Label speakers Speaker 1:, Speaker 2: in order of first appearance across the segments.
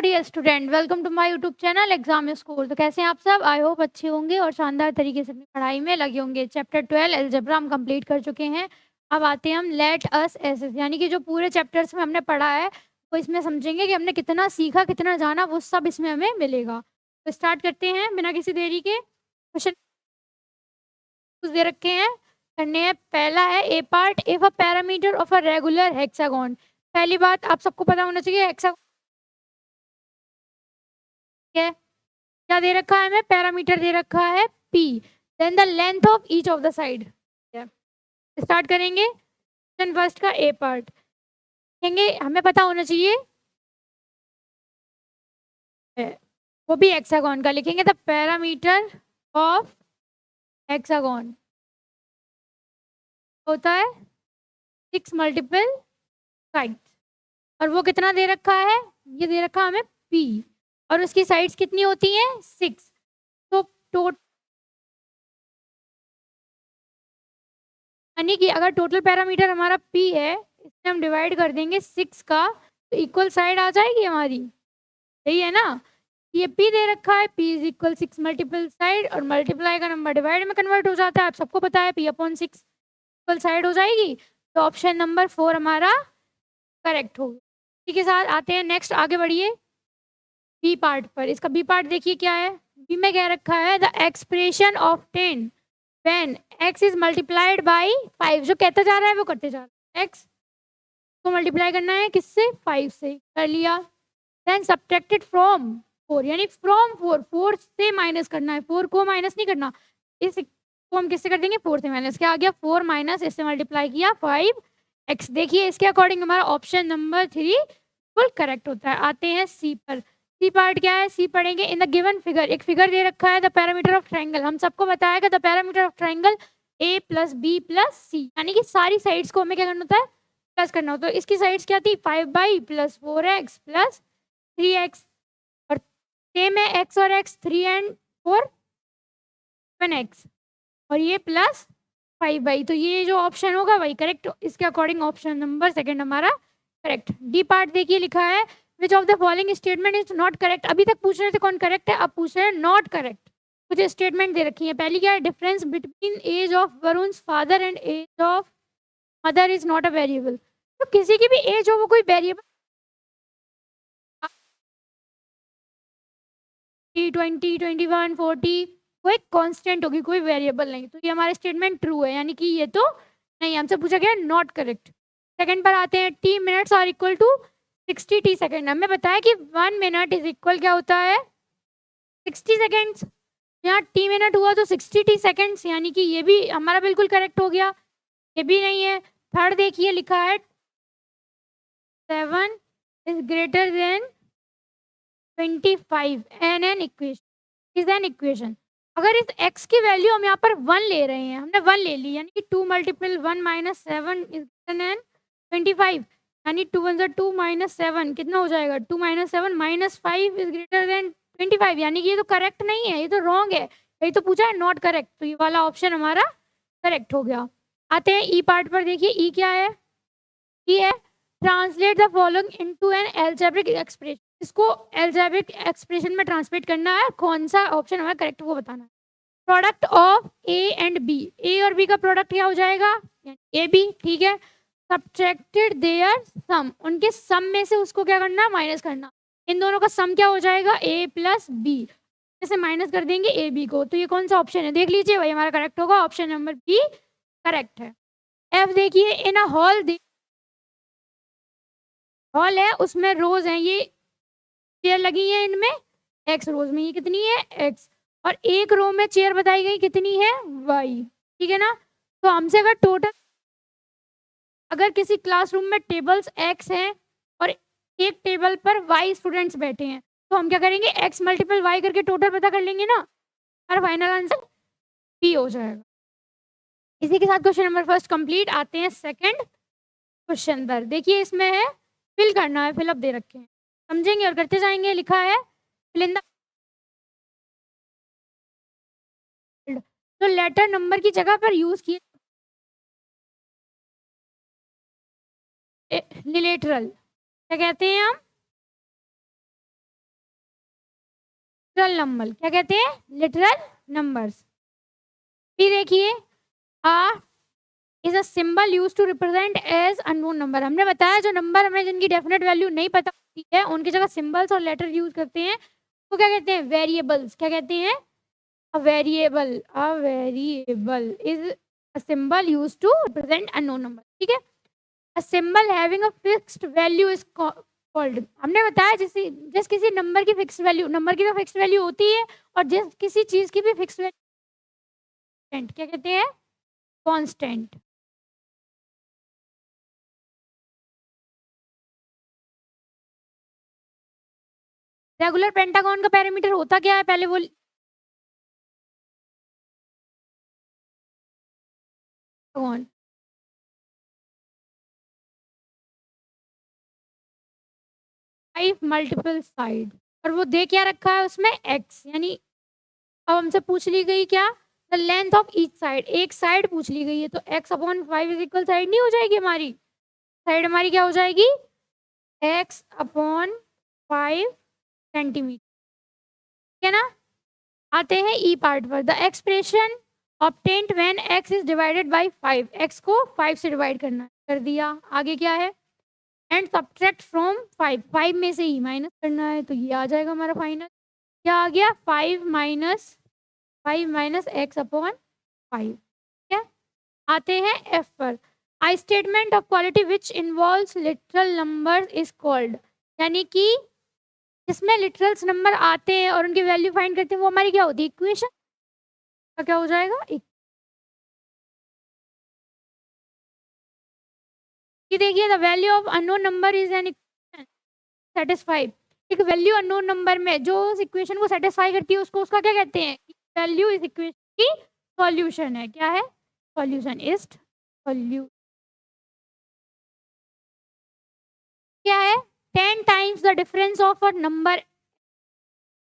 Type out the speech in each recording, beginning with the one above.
Speaker 1: Dear student, welcome to my YouTube channel exam school. तो कैसे हैं आप सब? आई होप अच्छे होंगे और शानदार तरीके से अपनी पढ़ाई में लगे होंगे। चैप्टर 12 अलजेब्रा हम कंप्लीट कर चुके हैं। अब आते हैं हम लेट अस एसेस, यानी कि जो पूरे चैप्टर्स में हमने पढ़ा है वो इसमें समझेंगे कि हमने कितना सीखा, कितना जाना, वो सब इसमें हमें मिलेगा। तो स्टार्ट करते हैं बिना किसी देरी के। क्वेश्चन कुछ दे रखे हैं, करने हैं। पहला है A part, if a parameter of a regular hexagon. पहली बात आप सबको पता होना चाहिए हेक्सागोन क्या है। क्या दे रखा है हमें? पैरामीटर दे रखा है p, then the length of each of the side. Start करेंगे क्वेश्चन फर्स्ट का ए पार्ट। देखेंगे हमें पता होना चाहिए वो भी हेक्सागोन का। लिखेंगे द पैरामीटर ऑफ हेक्सागोन होता है 6 मल्टीपल साइड्स, और वो कितना दे रखा है? ये दे रखा हमें p, और उसकी साइड्स कितनी होती हैं? 6। तो टोटल यानी कि अगर टोटल पैरामीटर हमारा p है, इससे हम डिवाइड कर देंगे 6 का, तो इक्वल साइड आ जाएगी हमारी। सही है ना? ये p दे रखा है, p is equal 6 multiple side, और मल्टीप्लाई का नंबर डिवाइड में कन्वर्ट हो जाता है। आप सबको पता है p अपॉन 6 इक्वल साइड हो जाएगी। तो ऑप्शन नंबर 4 हमारा करेक्ट होगा। इसी के साथ आते हैं नेक्स्ट, आगे बढ़िए बी पार्ट पर। इसका बी पार्ट देखिए क्या है। बी में क्या रखा है? The expression of 10 when x is multiplied by 5। जो कहता जा रहा है वो करते जा रहा है। x को मल्टीप्लाई करना है किससे? 5 से। कर लिया। देन सब्ट्रैक्टेड फ्रॉम 4, यानी फ्रॉम 4, 4 से माइनस करना है, 4 को माइनस नहीं करना। इस को हम किससे कर देंगे? 4 से माइनस। क्या आ गया? 4 माइनस इससे मल्टीप्लाई किया 5x। देखिए इसके अकॉर्डिंग हमारा ऑप्शन नंबर 3 फुल करेक्ट होता है। आते हैं सी पर। सी पार्ट क्या है? सी पढ़ेंगे। इन द गिवन फिगर, एक फिगर दे रखा है द पैरामीटर ऑफ ट्रायंगल। हम सबको बताया कि the parameter of triangle a plus B plus C, यानी कि सारी साइड्स को हमें क्या करना होता है? प्लस करना होता है। इसकी साइड्स क्या थी? 5 प्लस 4x प्लस 3x, और सेम है x और x, 3 एंड 4 7x, और ये प्लस 5 तो ये जो ऑप्शन होगा वही करेक्ट। इसके अकॉर्डिंग ऑप्शन नंबर सेकंड हमारा करेक्ट। डी पार्ट देखिए लिखा है which of the following statement is not correct. अभी तक पूछ रहे थे कौन करेक्ट है, अब पूछ रहे हैं नॉट करेक्ट। कुछ स्टेटमेंट दे रखी है। पहली क्या है? Difference between age of Varun father and age of mother is not a variable. तो किसी की भी एज हो वो कोई वेरिएबल 20 21 40 वो एक कांस्टेंट होगी, कोई वेरिएबल नहीं। तो ये हमारा स्टेटमेंट ट्रू है, यानी कि ये तो नहीं, हमसे पूछा गया नॉट करेक्ट। सेकंड पर आते हैं। T minutes are equal to 60 T second. हमें बताया कि 1 मिनट इज इक्वल क्या होता है? 60 सेकेंड्स। यहाँ टी मिनट हुआ तो 60 टी सेकेंड्स, यानी कि ये भी हमारा बिल्कुल करेक्ट हो गया। ये भी नहीं है। थर्ड देखिए लिखा है 7 is greater than 25 an an equation is an equation. अगर इस x की वैल्यू हम यहाँ पर 1 ले रहे हैं, हमने 1 ले ली, यानी कि 2 multiple 1 minus 7 is greater than 25, यानी 2 1 2 माइनस 7 कितना हो जाएगा? 2 minus 7 minus 5 is greater than 25, यानी कि ये तो करेक्ट नहीं है, ये तो रॉन्ग है। यही तो पूछा है नॉट करेक्ट, तो ये वाला ऑप्शन हमारा करेक्ट हो गया। आते हैं ई पार्ट पर। देखिए ई क्या है? ई है translate the following into an algebraic expression. इसको अलजेब्रिक एक्सप्रेशन में ट्रांसलेट करना है। कौन सा ऑप्शन हमारा करेक्ट वो बताना है। Product of A and B, A और बी का प्रोडक्ट क्या हो जाएगा? ए बी, ठीक है। सब्ट्रैक्टेड देयर सम, उनके सम में से उसको क्या करना? माइनस करना। इन दोनों का सम क्या हो जाएगा? ए प्लस बी, जैसे माइनस कर देंगे ए बी को। तो ये कौन सा ऑप्शन है? देख लीजिए, वही हमारा करेक्ट होगा। ऑप्शन नंबर बी करेक्ट है। एफ देखिए, इन अ हॉल, हॉल है उसमें रोज हैं, ये चेयर लगी है, इनमें एक्स रोज में ये कितनी है? एक्स, और एक रो में चेयर बताई गई कितनी है? वाई, ठीक है ना? तो हमसे अगर टोटल, अगर किसी क्लासरूम में टेबल्स एक्स हैं और एक टेबल पर वाई स्टूडेंट्स बैठे हैं, तो हम क्या करेंगे? एक्स मल्टीपल वाई करके टोटल पता कर लेंगे ना। हमारा फाइनल आंसर बी हो जाएगा। इसी के साथ क्वेश्चन नंबर फर्स्ट कंप्लीट। आते हैं सेकंड क्वेश्चन पर। देखिए इसमें है फिल करना है, फिलअप दे रखे हैं, समझेंगे और करते जाएंगे। लिखा है फिल इन द, तो लेटर नंबर की जगह पर यूज किए लिटरल, क्या कहते हैं हम? लिटरल नंबर, क्या कहते हैं? Literal numbers. फिर देखिए is a symbol use to represent as unknown number. हमने बताया जो नंबर हमें जिनकी डेफिनेट वैल्यू नहीं पता होती है उनकी जगह सिंबल्स और लेटर यूज करते हैं, तो क्या कहते हैं? वेरिएबल्स। क्या कहते हैं? A variable is a symbol use to represent unknown number. ठीक है, a symbol having a fixed value is called. हमने बताया जिस किसी नंबर की फिक्स्ड वैल्यू, नंबर की तो फिक्स्ड वैल्यू होती है और जिस किसी चीज की भी फिक्स्ड वैल्यू, क्या कहते हैं? कांस्टेंट। रेगुलर पेंटागन का पैरामीटर होता क्या है? पहले वो 5 मल्टीपल साइड, और वो दे क्या रखा है उसमें? x। यानी अब हमसे पूछ ली गई क्या? The length of each side. एक साइड पूछ ली गई है तो x upon 5 is equal side नहीं हो जाएगी हमारी? साइड हमारी क्या हो जाएगी? x upon 5 centimetre. ठीक है ना? आते हैं ई पार्ट पर। The expression obtained when x is divided by 5। x को 5 से डिवाइड करना है, कर दिया। आगे क्या है? And subtract from 5। 5 में से ही माइनस करना है, तो ये आ जाएगा हमारा फाइनल। क्या आ गया? 5 माइनस एक्स अपॉन 5। ठीक है, आते हैं एफ पर। I statement of quality which involves literal number is called. यानी कि जिसमें लिटरल्स नंबर आते हैं और उनकी वैल्यू फाइंड करते हैं वो हमारी क्या होती है? इक्वेशन का क्या हो जाएगा? कि देखिए the value of unknown number is an equation satisfied. एक वैल्यू अननोन नंबर में जो उस इक्वेशन को सेटिस्फाई करती है उसको उसका क्या कहते हैं? वैल्यू इस इक्वेशन की सॉल्यूशन है। क्या है? सॉल्यूशन इज सॉल्यू। क्या है? 10 times the difference of a number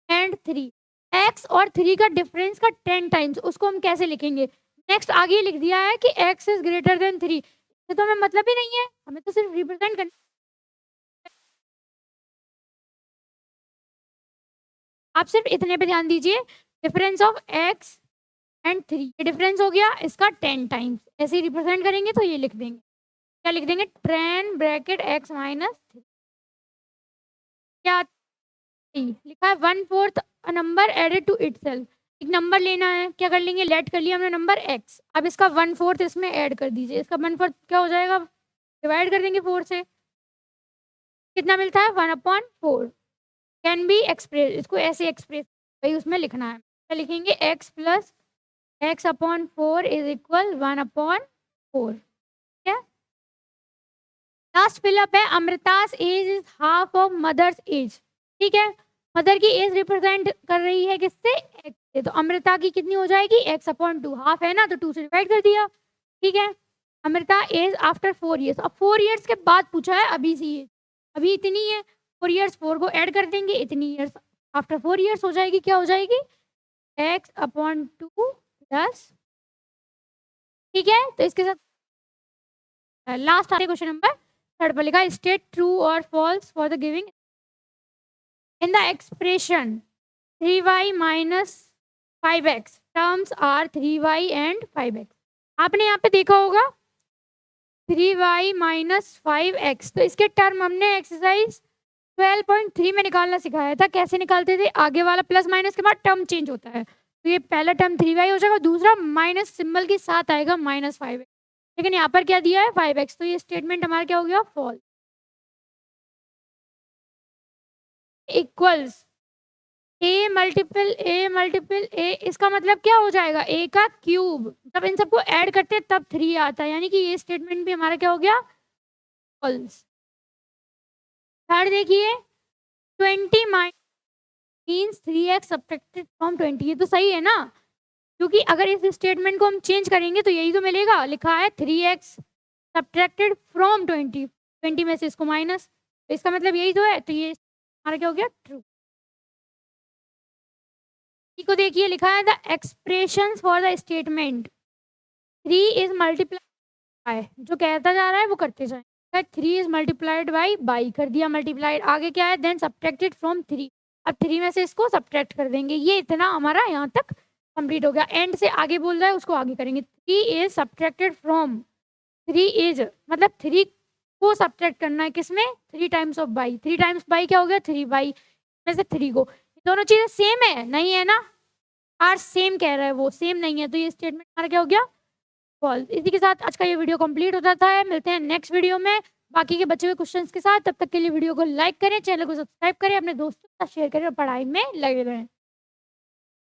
Speaker 1: and 3। x और 3 का डिफरेंस का 10 टाइम्स, उसको हम कैसे लिखेंगे? नेक्स्ट आगे लिख दिया है कि x इज ग्रेटर देन 3। ये तो हमें मतलब ही नहीं है, हमें तो सिर्फ रिप्रेजेंट करना। आप सिर्फ इतने पे ध्यान दीजिए, डिफरेंस ऑफ x एंड 3, ये डिफरेंस हो गया इसका 10 टाइम्स। ऐसे ही रिप्रेजेंट करेंगे तो ये लिख देंगे, क्या लिख देंगे? 10 ब्रैकेट x माइनस 3। क्या लिखा है? 1/4 नंबर एडेड टू इटसेल्फ। एक नंबर लेना है, क्या कर लेंगे? लेट कर लिया हमने नंबर x, अब इसका 1/4 इसमें ऐड कर दीजिए। इसका 1/4 क्या हो जाएगा? डिवाइड कर देंगे 4 से, कितना मिलता है? 1/4। कैन बी एक्सप्रेस, इसको ऐसे एक्सप्रेस भाई उसमें लिखना है। क्या लिखेंगे? x plus x upon 4 is equal 1/4। ठीक है, लास्ट फिलअप है। Amrita's age is half of mother's age. ठीक है, मदर की एज रिप्रेजेंट कर रही है किससे? x से। तो अमृता की कितनी हो जाएगी? x upon 2। हाफ है ना, तो 2 से डिवाइड कर दिया। ठीक है, अमृता एज आफ्टर 4 ईयर्स। अब 4 ईयर्स के बाद पूछा है, अभी सी एज अभी इतनी है। 4 ईयर्स, 4 को ऐड कर देंगे, इतनी ईयर्स आफ्टर 4 ईयर्स हो जाएगी। क्या हो जाएगी? x upon 2 plus. ठीक है, तो इसके साथ लास्ट आते क्वेश्चन नंबर 3 पर लिखा है स्टेट ट्रू और false for the giving in the expression 3y minus 5x terms are 3y and 5x। आपने यहाँ पे देखा होगा 3y माइनस 5x, तो इसके टर्म हमने एक्सरसाइज 12.3 में निकालना सिखाया था। कैसे निकालते थे? आगे वाला प्लस माइनस के बाद टर्म चेंज होता है, तो ये पहला टर्म 3y हो जाएगा, दूसरा माइनस सिंबल के साथ आएगा -5x। लेकिन यहाँ पर क्या दिया है? 5x, तो ये स्टेटमेंट हमारा क्या हो गया? False. Equals a multiple a, इसका मतलब क्या हो जाएगा? a का क्यूब। जब इन सबको ऐड करते हैं तब 3 आता है, यानी कि ये स्टेटमेंट भी हमारा क्या हो गया? फॉल्स। थर्ड देखिए 20 मीन्स 3x सब्ट्रैक्टेड फ्रॉम 20। ये तो सही है ना, क्योंकि अगर इस स्टेटमेंट को हम चेंज करेंगे तो यही तो मिलेगा। लिखा है 3x सब्ट्रैक्टेड फ्रॉम 20, 20 में से इसको माइनस, तो इसका मतलब यही तो है। तो ये हमारा क्या हो गया? ट्रू। को देखिए लिखा है the expressions for the statement 3 is multiply by, जो कहता जा रहा है वो करते जाए। 3 इज मल्टीप्लाइड बाई कर दिया मल्टीप्लाइड। आगे क्या है? Then subtracted from 3। अब 3 में से इसको सब्ट्रैक्ट कर देंगे। ये इतना हमारा यहाँ तक कंप्लीट हो गया। एंड से आगे बोल रहा है उसको आगे करेंगे। 3 इज सब्ट्रैक्टेड फ्रॉम 3 इज मतलब 3 को सब्ट्रैक्ट करना है किसमें 3 times of by. 3 times by क्या हो गया 3 बाई में से 3 को। दोनों चीजें सेम है नहीं है ना, आर सेम कह रहा है वो, सेम नहीं है तो ये स्टेटमेंट हमारा क्या हो गया फॉल्स। इसी के साथ आज का ये वीडियो कंप्लीट हो जाता है। मिलते हैं नेक्स्ट वीडियो में बाकी के बचे हुए क्वेश्चंस के साथ। तब तक के लिए वीडियो को लाइक करें, चैनल को सब्सक्राइब करें, अपने दोस्तों के साथ शेयर करें और पढ़ाई में लगे रहें।